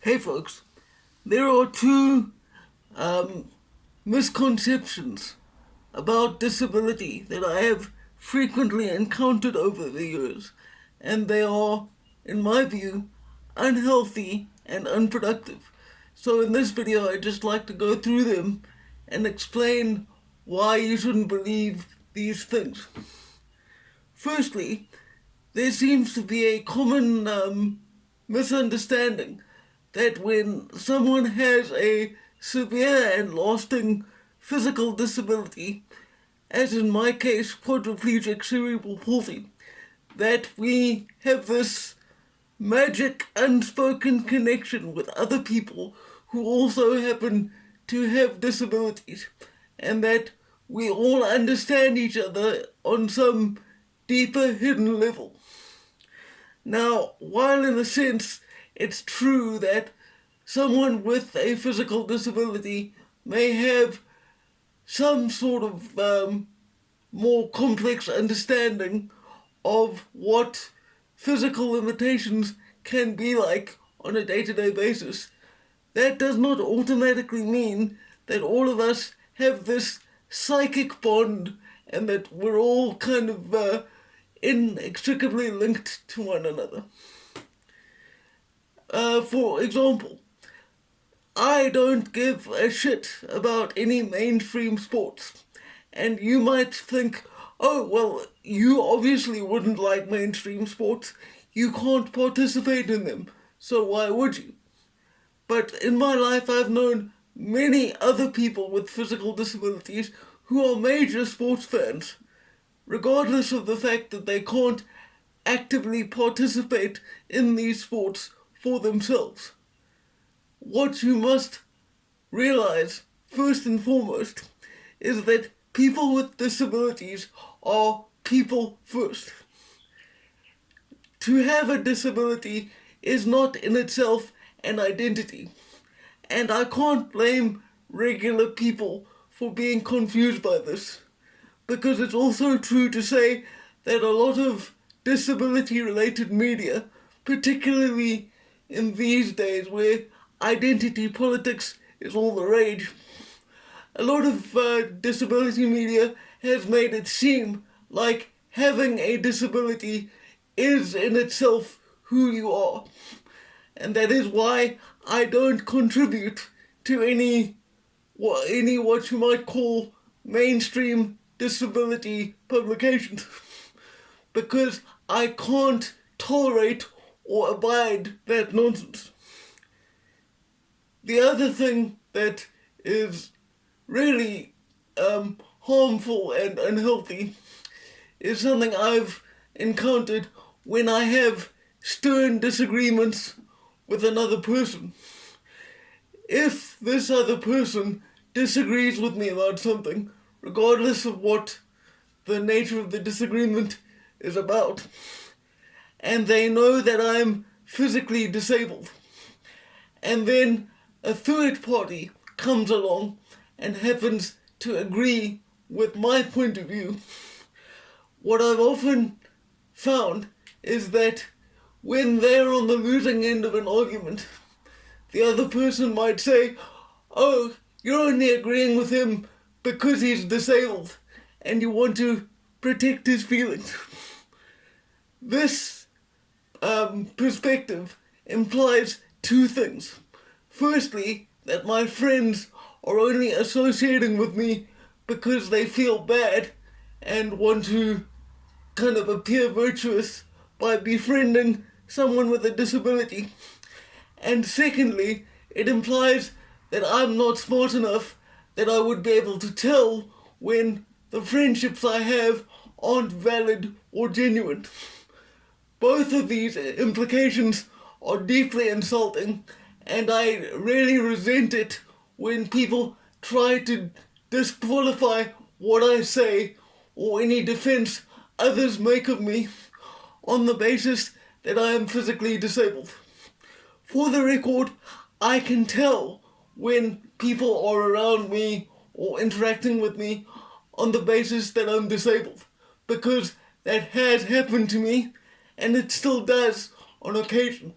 Hey folks, there are two misconceptions about disability that I have frequently encountered over the years, and they are, in my view, unhealthy and unproductive. So, in this video, I'd just like to go through them and explain why you shouldn't believe these things. Firstly, there seems to be a common misunderstanding that when someone has a severe and lasting physical disability, as in my case, quadriplegic cerebral palsy, that we have this magic unspoken connection with other people who also happen to have disabilities, and that we all understand each other on some deeper hidden level. Now, while in a sense it's true that someone with a physical disability may have some sort of more complex understanding of what physical limitations can be like on a day-to-day basis, that does not automatically mean that all of us have this psychic bond and that we're all kind of inextricably linked to one another. For example, I don't give a shit about any mainstream sports. And you might think, oh, well, you obviously wouldn't like mainstream sports. You can't participate in them, so why would you? But in my life, I've known many other people with physical disabilities who are major sports fans, regardless of the fact that they can't actively participate in these sports for themselves. What you must realize, first and foremost, is that people with disabilities are people first. To have a disability is not in itself an identity, and I can't blame regular people for being confused by this, because it's also true to say that a lot of disability-related media, particularly in these days where identity politics is all the rage, a lot of disability media has made it seem like having a disability is in itself who you are. And that is why I don't contribute to any what you might call mainstream disability publications, because I can't tolerate or abide that nonsense. The other thing that is really harmful and unhealthy is something I've encountered when I have stern disagreements with another person. If this other person disagrees with me about something, regardless of what the nature of the disagreement is about, and they know that I'm physically disabled, and then a third party comes along and happens to agree with my point of view, what I've often found is that when they're on the losing end of an argument, the other person might say, oh, you're only agreeing with him because he's disabled and you want to protect his feelings. This perspective implies two things. Firstly, that my friends are only associating with me because they feel bad and want to kind of appear virtuous by befriending someone with a disability. And secondly, it implies that I'm not smart enough that I would be able to tell when the friendships I have aren't valid or genuine. Both of these implications are deeply insulting, and I really resent it when people try to disqualify what I say or any defense others make of me on the basis that I am physically disabled. For the record, I can tell when people are around me or interacting with me on the basis that I'm disabled, because that has happened to me and it still does on occasion.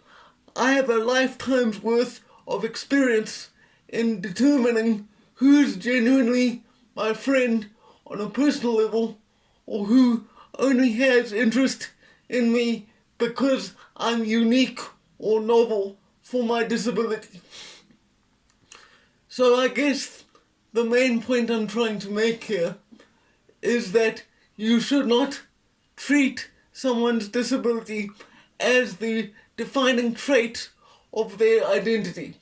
I have a lifetime's worth of experience in determining who's genuinely my friend on a personal level or who only has interest in me because I'm unique or novel for my disability. So I guess the main point I'm trying to make here is that you should not treat someone's disability as the defining trait of their identity.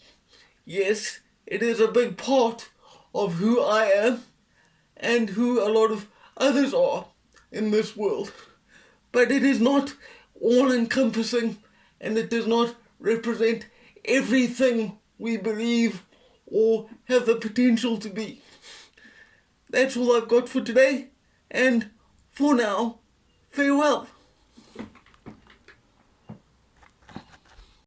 Yes, it is a big part of who I am and who a lot of others are in this world. But it is not all encompassing and it does not represent everything we believe or have the potential to be. That's all I've got for today, and for now, farewell.